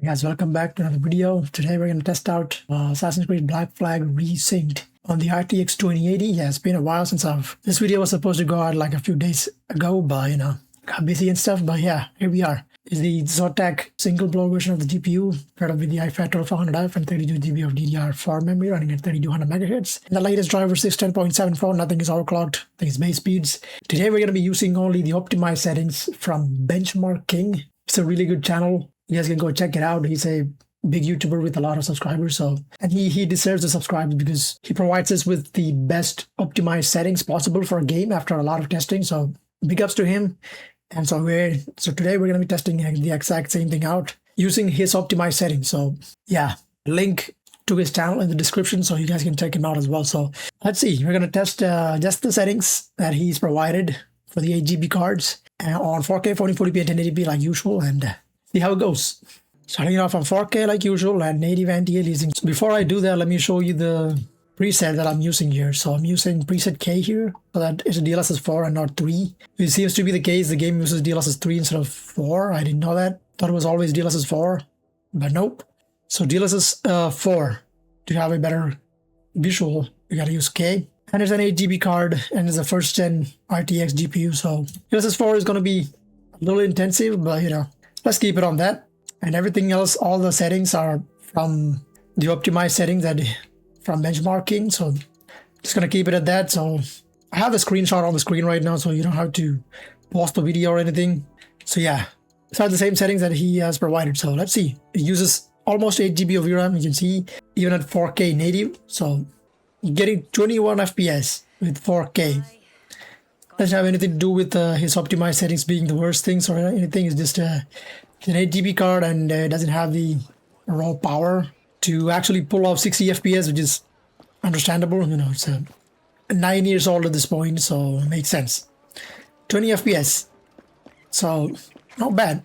Hey guys, welcome back to another video. Today we're going to test out Assassin's Creed Black Flag Resynced on the RTX 2080. Yeah, it's been a while since this video was supposed to go out like a few days ago, but got busy and stuff. But yeah, here we are. It's the Zotac single blow version of the GPU, paired up with the i5-12400F and 32 GB of DDR4 memory running at 3200 MHz. And the latest driver 610.74, nothing is overclocked, I think it's base speeds. Today we're going to be using only the optimized settings from Benchmark King. It's a really good channel. You guys can go check it out. He's a big YouTuber with a lot of subscribers. And he deserves the subscribers because he provides us with the best optimized settings possible for a game after a lot of testing. So big ups to him. And so today we're going to be testing the exact same thing out using his optimized settings. So yeah, link to his channel in the description so you guys can check him out as well. So let's see. We're going to test just the settings that he's provided for the 8 GB cards on 4K, 1440p, and 1080p like usual, and see how it goes. Starting it off on 4K like usual and native anti-aliasing. So before I do that, let me show you the preset that I'm using here. So I'm using preset K here, so that it's a DLSS 4 and not 3. It seems to be the case the game uses DLSS 3 instead of 4. I didn't know that. Thought it was always DLSS 4, but nope. So DLSS 4, to have a better visual, you gotta use K. And it's an 8 GB card and it's a first gen RTX GPU. So DLSS 4 is gonna be a little intensive, but let's keep it on that. And everything else, all the settings are from the optimized settings from benchmarking. So just gonna keep it at that. So I have the screenshot on the screen right now, so you don't have to pause the video or anything. So yeah, it's the same settings that he has provided. So let's see. It uses almost 8 GB of VRAM. You can see even at 4K native. So you're getting 21 FPS with 4K. Doesn't have anything to do with his optimized settings being the worst things or anything. It's just an 8 GB card and doesn't have the raw power to actually pull off 60 FPS, which is understandable. It's 9 years old at this point, so it makes sense. 20 FPS, so not bad.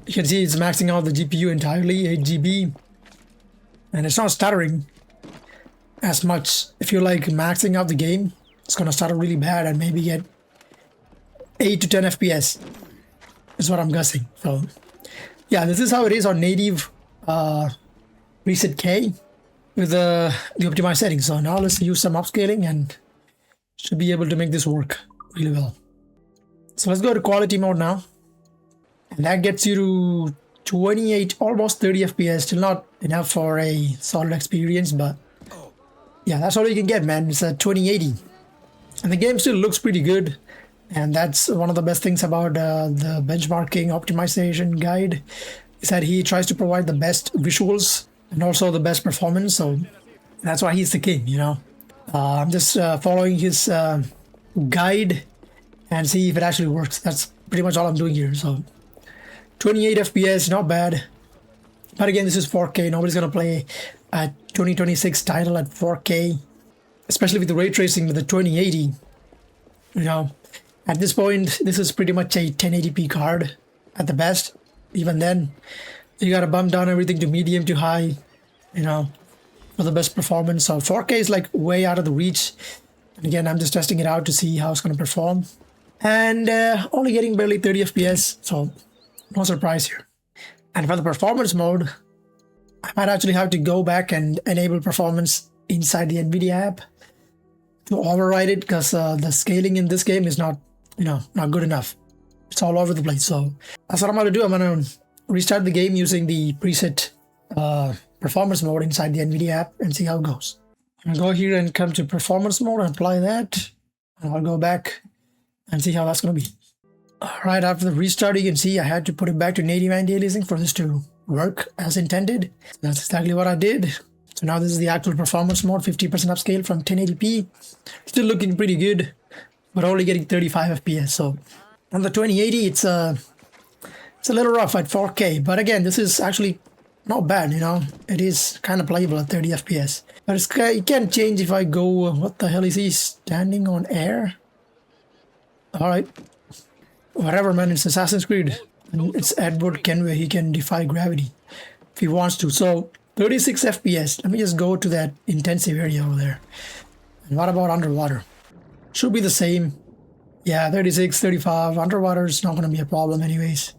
You can see it's maxing out the GPU entirely, 8 GB, and it's not stuttering as much. If you're like maxing out the game, it's gonna stutter really bad and maybe get 8 to 10 FPS is what I'm guessing. So yeah, this is how it is on native Preset K with the optimized settings. So now let's use some upscaling and should be able to make this work really well. So let's go to quality mode now. And that gets you to 28, almost 30 FPS. Still not enough for a solid experience, but yeah, that's all you can get, man. It's a 2080. And the game still looks pretty good. And that's one of the best things about the benchmarking optimization guide, is that he tries to provide the best visuals and also the best performance. So that's why he's the king, I'm just following his guide and see if it actually works. That's pretty much all I'm doing here. So 28 FPS, not bad. But again, this is 4K. Nobody's going to play a 2026 title at 4K, especially with the ray tracing with the 2080. At this point, this is pretty much a 1080p card at the best. Even then, you gotta bump down everything to medium to high, for the best performance. So 4K is like way out of the reach. And again, I'm just testing it out to see how it's gonna perform. And only getting barely 30 FPS, so no surprise here. And for the performance mode, I might actually have to go back and enable performance inside the Nvidia app to override it, because the scaling in this game is not good enough. It's all over the place. So that's what I'm going to do. I'm going to restart the game using the preset performance mode inside the Nvidia app and see how it goes. I'm going to go here and come to performance mode and apply that. And I'll go back and see how that's going to be. All right, after the restart, you can see I had to put it back to native anti-aliasing for this to work as intended. That's exactly what I did. So now this is the actual performance mode, 50% upscale from 1080p. Still looking pretty good, but only getting 35 FPS. So on the 2080, it's a little rough at 4K. But again, this is actually not bad, It is kind of playable at 30 FPS. But it can change if I go, what the hell is he, standing on air? All right. Whatever, man, it's Assassin's Creed. And it's Edward Kenway. He can defy gravity if he wants to. So 36 FPS. Let me just go to that intensive area over there. And what about underwater? Should be the same. Yeah, 36, 35. Underwater is not going to be a problem anyways.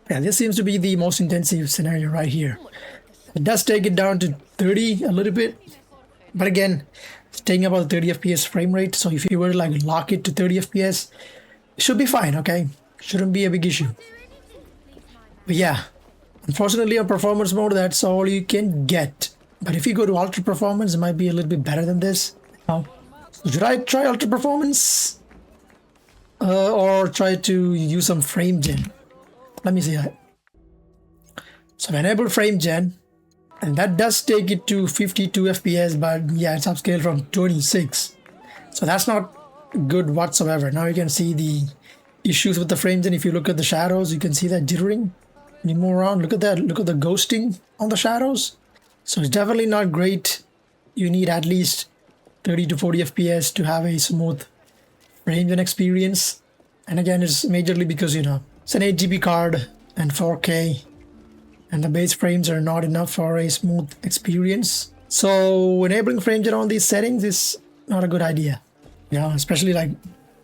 Yeah, this seems to be the most intensive scenario right here. It does take it down to 30 a little bit, but again, staying about 30 FPS frame rate. So if you were to like lock it to 30 FPS, it should be fine, okay? Shouldn't be a big issue. But yeah, unfortunately on performance mode, that's all you can get. But if you go to ultra performance, it might be a little bit better than this. So should I try ultra performance? Or try to use some frame gen? Let me see that. So I enable frame gen, and that does take it to 52 FPS, but yeah, it's upscaled from 26. So that's not good whatsoever. Now you can see the issues with the frame gen. If you look at the shadows, you can see that jittering. When you move around, look at that. Look at the ghosting on the shadows. So it's definitely not great. You need at least 30 to 40 FPS to have a smooth frame gen experience. And again, it's majorly because, you know, it's an 8 GB card and 4K, and the base frames are not enough for a smooth experience. So enabling frame gen on these settings is not a good idea. You know, especially like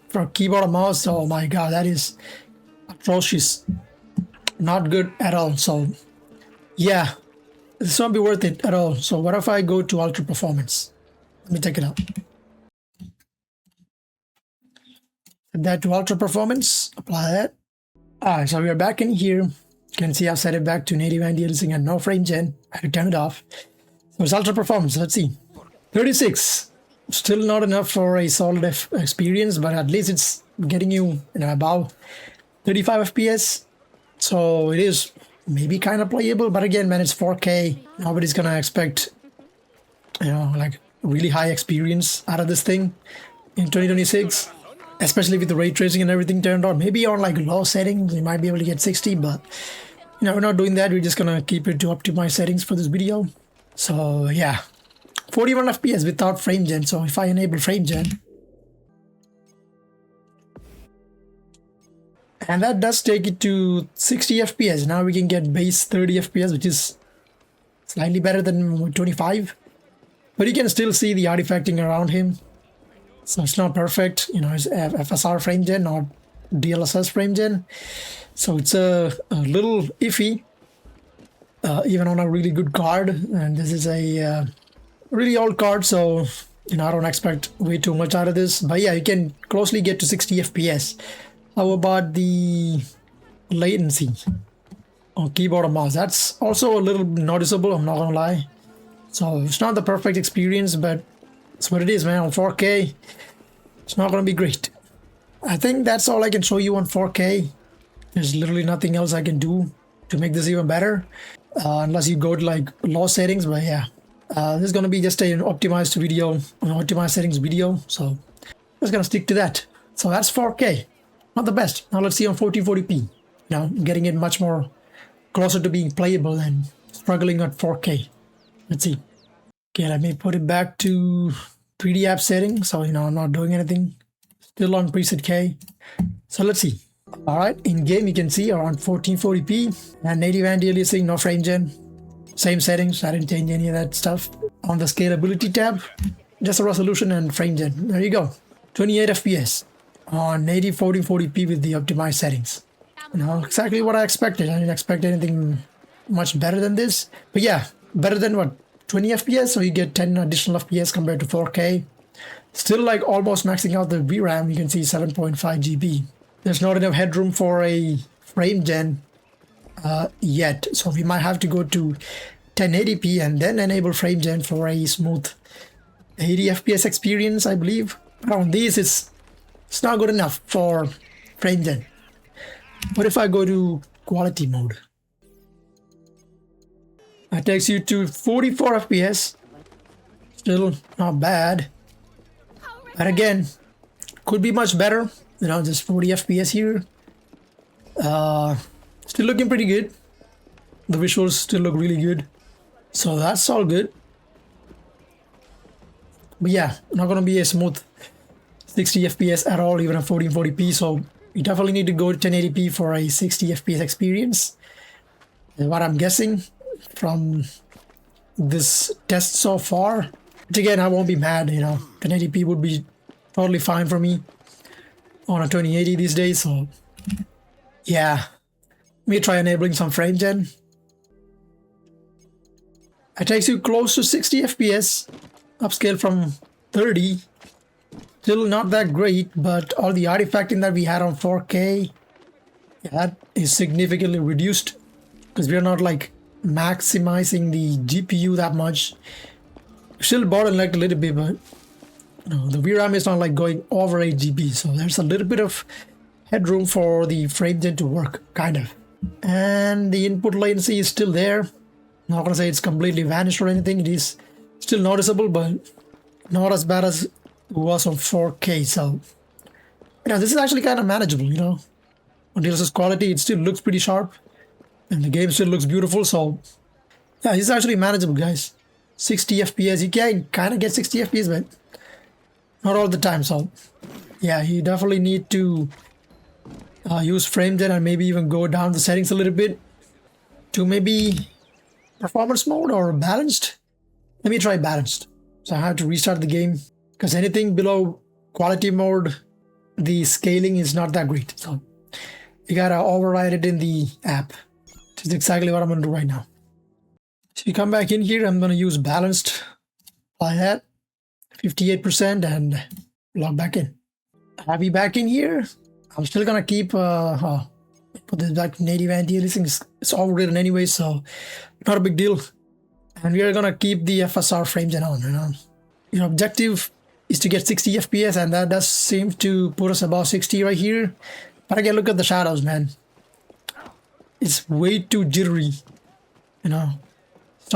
for keyboard and mouse. Oh my god, that is atrocious. Not good at all. So yeah, this won't be worth it at all. So what if I go to ultra performance? Let me check it out. Set that to ultra performance, apply that. Alright, so we are back in here. You can see I've set it back to native and DLSS and no frame gen. I had to turn it off. So it's ultra performance. Let's see. 36. Still not enough for a solid experience, but at least it's getting you know, above 35 FPS. So it is maybe kind of playable, but again, man, it's 4K. Nobody's gonna expect, you know, like really high experience out of this thing in 2026. Especially with the ray tracing and everything turned on. Maybe on like low settings, you might be able to get 60, but you know, we're not doing that. We're just gonna keep it to optimized settings for this video. So yeah, 41 FPS without frame gen. So if I enable frame gen, and that does take it to 60 FPS. Now we can get base 30 FPS, which is slightly better than 25, but you can still see the artifacting around him. So it's not perfect, you know, it's FSR frame gen or DLSS frame gen. So it's a little iffy, even on a really good card. And this is a really old card, so you know, I don't expect way too much out of this. But yeah, you can closely get to 60 FPS. How about the latency on keyboard and mouse? That's also a little noticeable, I'm not gonna lie. So it's not the perfect experience, but it's what it is, man. On 4K, it's not gonna be great. I think that's all I can show you on 4K. There's literally nothing else I can do to make this even better, unless you go to like low settings. But yeah, this is gonna be just an optimized video, an optimized settings video. So I'm just gonna stick to that. So that's 4K, not the best. Now let's see on 1440p. Now getting it much more closer to being playable and struggling at 4K. Let's see. Okay, let me put it back to 3D app settings. So, you know, I'm not doing anything. Still on preset K. So let's see. All right, in game, you can see around 1440p and native and DLSS, no frame gen. Same settings. I didn't change any of that stuff. On the scalability tab, just a resolution and frame gen. There you go. 28 FPS on native 1440p with the optimized settings. You know, exactly what I expected. I didn't expect anything much better than this. But yeah, better than what? 20 FPS, so you get 10 additional FPS compared to 4K. Still like almost maxing out the VRAM. You can see 7.5 GB. There's not enough headroom for a frame gen yet, so we might have to go to 1080p and then enable frame gen for a smooth 80 FPS experience, I believe. But on these, it's not good enough for frame gen. What if I go to quality mode? That takes you to 44 FPS. Still not bad. But again, could be much better. You know, just 40 FPS here. Still looking pretty good. The visuals still look really good. So that's all good. But yeah, not gonna be a smooth 60 FPS at all, even at 1440p. So you definitely need to go to 1080p for a 60 FPS experience. And what I'm guessing from this test so far. Which again, I won't be mad, you know. 1080p would be totally fine for me on a 2080 these days. So yeah, Let me try enabling some frame gen. It takes you close to 60 FPS, upscale from 30. Still not that great, but all the artifacting that we had on 4K, that is significantly reduced because we are not like maximizing the GPU that much. Still bottlenecked a little bit, but the VRAM is not like going over 8 GB, so there's a little bit of headroom for the frame gen to work, kind of. And the input latency is still there. Not gonna say it's completely vanished or anything. It is still noticeable, but not as bad as it was on 4K. So, this is actually kind of manageable. On DLSS quality, it still looks pretty sharp, and the game still looks beautiful. So, yeah, it's actually manageable, guys. 60 FPS. You can kind of get 60 FPS, but not all the time. So, yeah, you definitely need to use frame gen and maybe even go down the settings a little bit to maybe performance mode or balanced. Let me try balanced. So I have to restart the game because anything below quality mode, the scaling is not that great. So you gotta override it in the app, which is exactly what I'm gonna do right now. So you come back in here, I'm gonna use balanced, apply that, 58%, and log back in. Have you back in here? I'm still gonna keep put this back to native anti-aliasing. It's overridden anyway, so not a big deal. And we are gonna keep the FSR frame gen on. Your objective is to get 60 FPS, and that does seem to put us above 60 right here. But again, look at the shadows, man. It's way too jittery. It's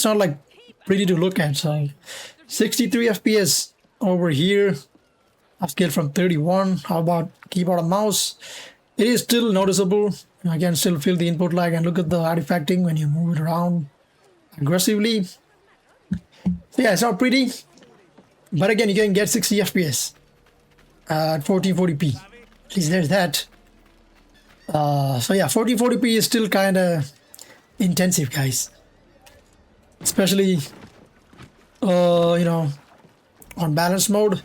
not like pretty to look at. So 63 FPS over here. Upscale from 31. How about keyboard and mouse? It is still noticeable. I can still feel the input lag, and look at the artifacting when you move it around aggressively. So yeah, it's not pretty, but again, you can get 60 FPS at 1440p. At least there's that. So yeah, 1440p is still kind of intensive, guys. Especially, on balance mode.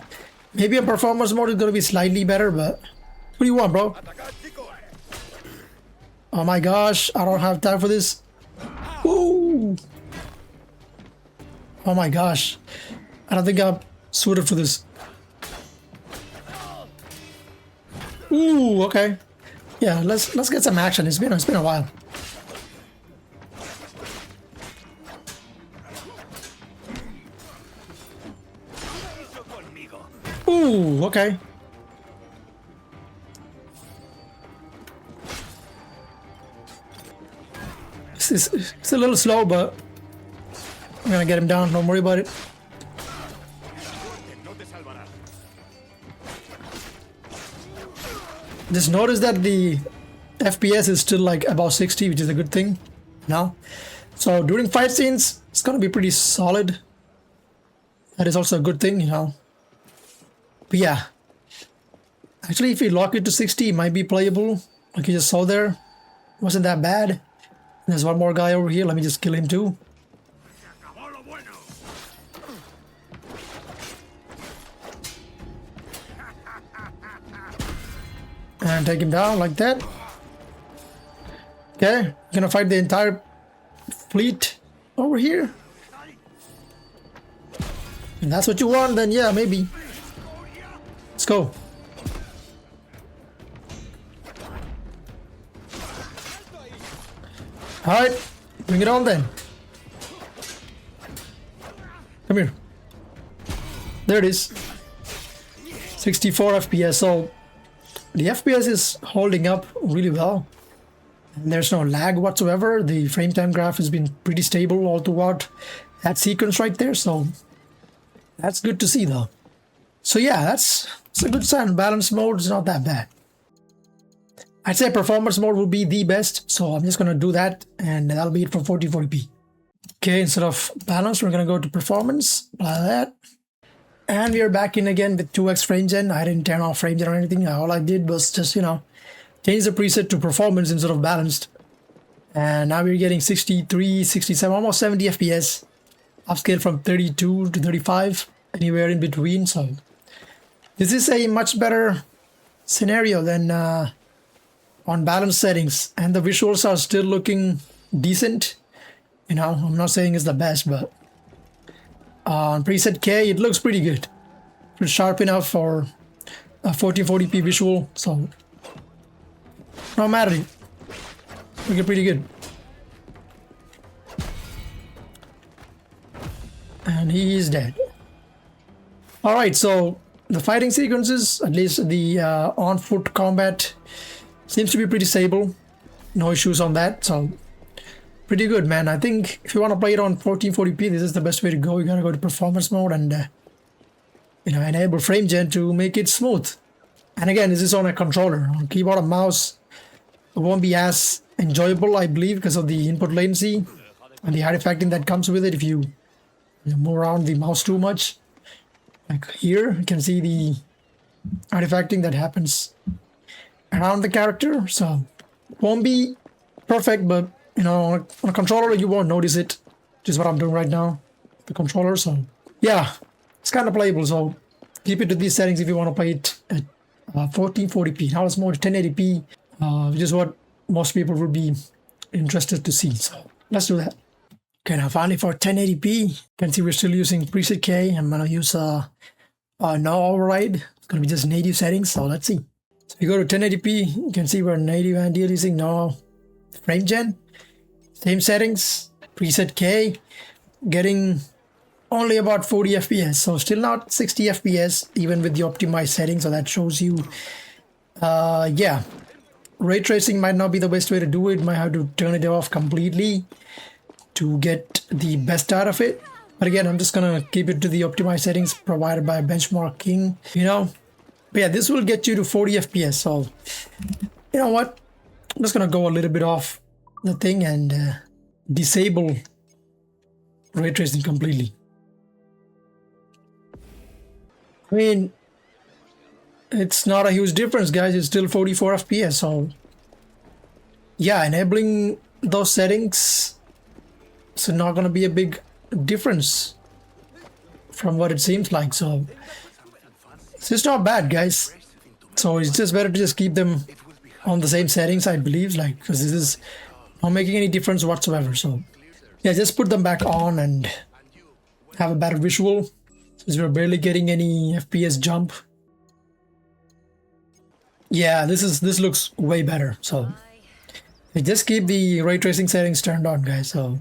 Maybe a performance mode is going to be slightly better, but what do you want, bro? Oh my gosh, I don't have time for this. Woo! Oh my gosh, I don't think I'm suited for this. Ooh, okay. Yeah, let's get some action. It's been a while. Ooh, okay. It's a little slow, but I'm gonna get him down. Don't worry about it. Just notice that the FPS is still like about 60, which is a good thing now. So during fight scenes, it's gonna be pretty solid. That is also a good thing, But yeah, actually, if you lock it to 60, it might be playable. Like you just saw there, wasn't that bad. There's one more guy over here. Let me just kill him too. And take him down like that. Okay, you're gonna fight the entire fleet over here. If that's what you want, then yeah, maybe. Let's go. Alright, bring it on then. Come here. There it is. 64 FPS. So the FPS is holding up really well. And there's no lag whatsoever. The frame time graph has been pretty stable all throughout that sequence right there. So that's good to see though. So yeah, that's a good sign. Balance mode is not that bad. I'd say performance mode will be the best, so I'm just going to do that, and that'll be it for 1440p. Okay, instead of balance, we're going to go to performance, apply that. And we are back in again with 2x frame gen. I didn't turn off frame gen or anything. All I did was just, change the preset to performance instead of balanced. And now we're getting 63, 67, almost 70 FPS. Upscale from 32 to 35, anywhere in between. So this is a much better scenario than on balance settings, and the visuals are still looking decent. You know, I'm not saying it's the best, but on preset K, it looks pretty good. It's sharp enough for a 1440p visual, so no matter. Looking pretty good. And he is dead. Alright, so the fighting sequences, at least the on-foot combat, seems to be pretty stable. No issues on that, so pretty good, man. I think if you want to play it on 1440p, this is the best way to go. You gotta go to performance mode and you know, enable frame gen to make it smooth. And again, this is on a controller. On keyboard and mouse, it won't be as enjoyable, I believe, because of the input latency and the artifacting that comes with it if you move around the mouse too much. Like here, you can see the artifacting that happens around the character. So it won't be perfect, but you know, on a controller you won't notice it, which is what I'm doing right now, the controller. So yeah, it's kind of playable. So keep it to these settings if you want to play it at 1440p. Now it's more 1080p, which is what most people would be interested to see. So let's do that. Okay, now finally for 1080p, you can see we're still using preset K. I'm gonna use no override. It's gonna be just native settings. So let's see. So if you go to 1080p, you can see we're native and deal using no frame gen. Same settings, preset K, getting only about 40 FPS. So still not 60 FPS, even with the optimized settings. So that shows you, yeah, ray tracing might not be the best way to do it. Might have to turn it off completely to get the best out of it. But again, I'm just gonna keep it to the optimized settings provided by benchmarking, you know. But yeah, this will get you to 40 FPS. So you know what, I'm just gonna go a little bit off the thing and disable ray tracing completely. I mean, it's not a huge difference, guys. It's still 44 FPS. So yeah, enabling those settings, it's not going to be a big difference from what it seems like. So it's just not bad, guys. So it's just better to just keep them on the same settings, I believe, like, because this is not making any difference whatsoever. So yeah, just put them back on and have a better visual, since we're barely getting any FPS jump. Yeah, this looks way better. So just keep the ray tracing settings turned on, guys. So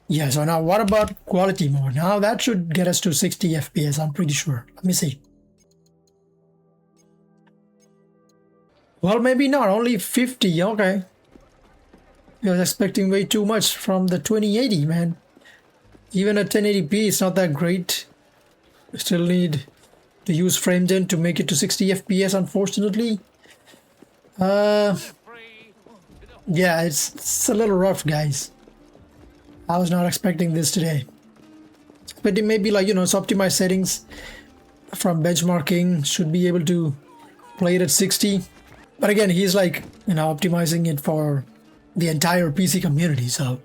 yeah, so now what about quality mode? Now that should get us to 60 FPS, I'm pretty sure. Let me see. Well, maybe not, only 50, okay. I was expecting way too much from the 2080, man. Even at 1080p, it's not that great. We still need to use frame gen to make it to 60 FPS, unfortunately. Yeah, it's a little rough, guys. I was not expecting this today. But it may be like, you know, it's optimized settings from benchmarking, should be able to play it at 60. But again, he's like, you know, optimizing it for the entire PC community. So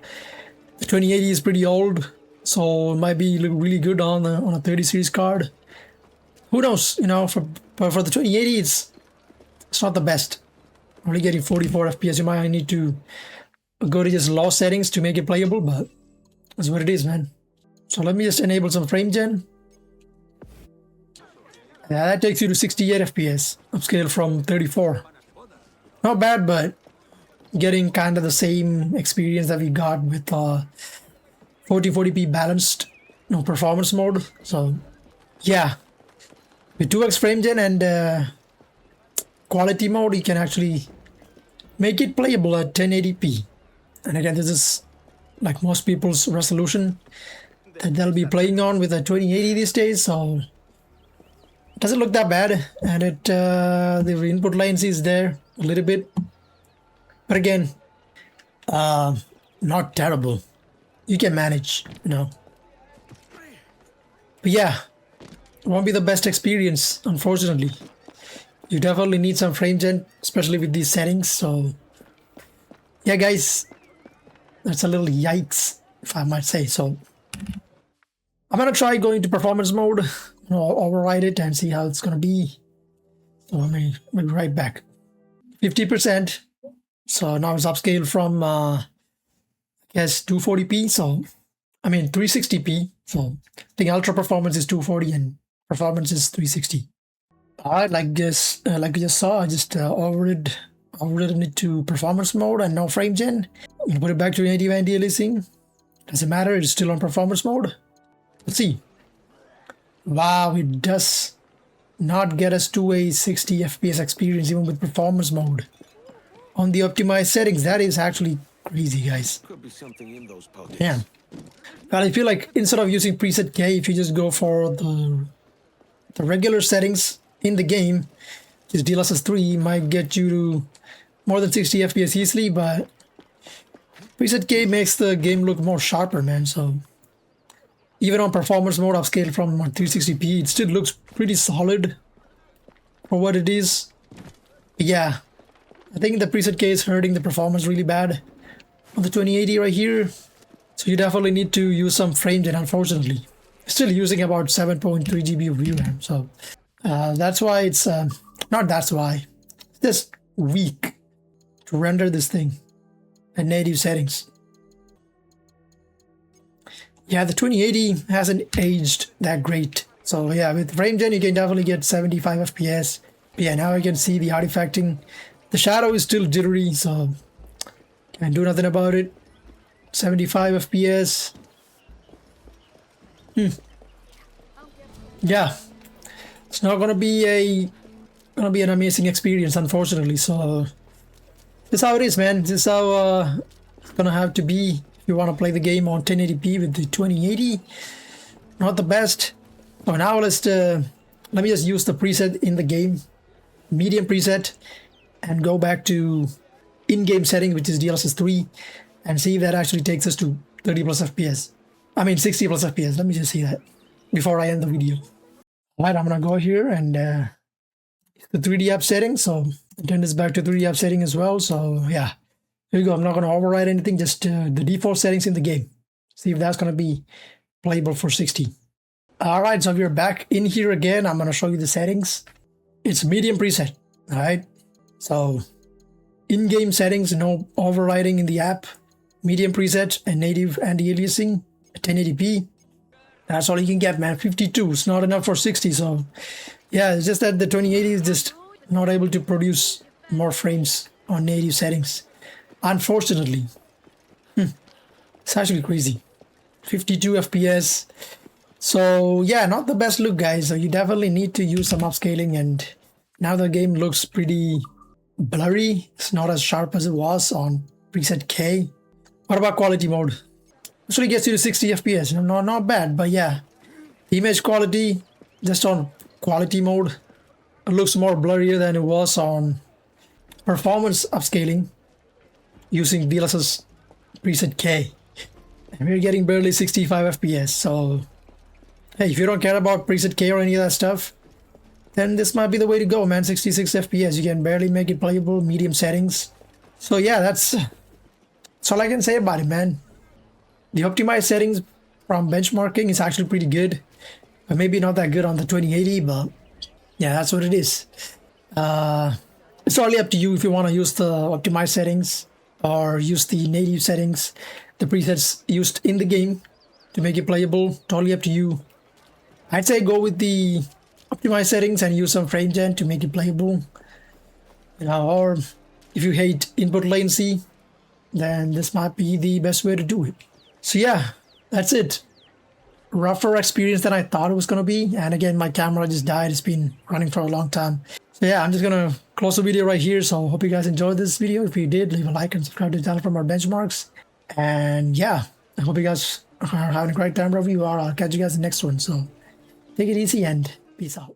the 2080 is pretty old, so it might be really good on a 30 series card. Who knows, you know, for the 2080, it's not the best. Only getting 44 FPS. You might need to go to just low settings to make it playable, but that's what it is, man. So let me just enable some frame gen. Yeah, that takes you to 68 FPS, upscale from 34. Not bad, but getting kind of the same experience that we got with 1440p balanced, no performance mode. So yeah, with 2x frame gen and quality mode, you can actually make it playable at 1080p. And again, this is like most people's resolution that they'll be playing on with a 2080 these days. So it doesn't look that bad, and the input latency is there a little bit, but again, not terrible. You can manage, you know. But yeah, it won't be the best experience, unfortunately. You definitely need some frame gen, especially with these settings. So yeah, guys, that's a little yikes, if I might say. So I'm gonna try going to performance mode, you know, override it and see how it's gonna be. So I'll be right back. 50%. So now it's upscaled from, I guess, 240p. So, I mean, 360p. So I think ultra performance is 240 and performance is 360. All right, like you just saw, I just overrid it to performance mode and no frame gen. I'm gonna put it back to native anti-aliasing. Doesn't matter, it's still on performance mode. Let's see. Wow, it does not get us to a 60 FPS experience even with performance mode. On the optimized settings, that is actually crazy, guys. Could be something in those pockets. Yeah. Well, I feel like instead of using preset K, if you just go for the regular settings in the game, just DLSS 3 might get you to more than 60 FPS easily, but preset K makes the game look more sharper, man. So even on performance mode upscaled from 360p, it still looks pretty solid for what it is. But yeah, I think the preset K is hurting the performance really bad on the 2080 right here. So you definitely need to use some frame gen, unfortunately. Still using about 7.3 GB of VRAM, so that's why it's not that's why. It's just weak to render this thing at native settings. Yeah, the 2080 hasn't aged that great. So yeah, with frame gen you can definitely get 75 FPS. But yeah, now I can see the artifacting. The shadow is still jittery, so can't do nothing about it. 75 FPS. Yeah, it's not gonna be an amazing experience, unfortunately. So this is how it is, man. This is how it's gonna have to be if you want to play the game on 1080p with the 2080. Not the best. So now let me just use the preset in the game, medium preset, and go back to in-game setting, which is DLSS 3, and see if that actually takes us to 30 plus FPS. I mean 60 plus FPS. Let me just see that before I end the video. Alright, I'm gonna go here and the 3D app setting. So turn this back to 3D app setting as well. So yeah, here you go. I'm not gonna override anything, just the default settings in the game. See if that's gonna be playable for 60. Alright, so we're back in here again. I'm gonna show you the settings. It's medium preset. Alright, so in-game settings, no overriding in the app, medium preset and native anti-aliasing at 1080p. That's all you can get, man. 52 is not enough for 60. So yeah, it's just that the 2080 is just not able to produce more frames on native settings, unfortunately. It's actually crazy. 52 FPS. So yeah, not the best look, guys. So you definitely need to use some upscaling, and now the game looks pretty blurry. It's not as sharp as it was on preset K. What about quality mode? Actually gets you to 60 FPS. Not bad, but yeah, image quality just on quality mode, it looks more blurrier than it was on performance upscaling using DLSS Preset K, and we're getting barely 65 FPS. So hey, if you don't care about preset K or any of that stuff, then this might be the way to go, man. 66 FPS, you can barely make it playable, medium settings. So yeah, that's all I can say about it, man. The optimized settings from benchmarking is actually pretty good, but maybe not that good on the 2080, but yeah, that's what it is. It's totally up to you if you want to use the optimized settings or use the native settings, the presets used in the game to make it playable. Totally up to you. I'd say go with the optimized settings and use some frame gen to make it playable. Or if you hate input latency, then this might be the best way to do it. So yeah, that's it. Rougher experience than I thought it was going to be. And again, my camera just died. It's been running for a long time. So yeah, I'm just going to close the video right here. So hope you guys enjoyed this video. If you did, leave a like and subscribe to the channel for more benchmarks. And yeah, I hope you guys are having a great time wherever you are. I'll catch you guys in the next one. So take it easy and peace out.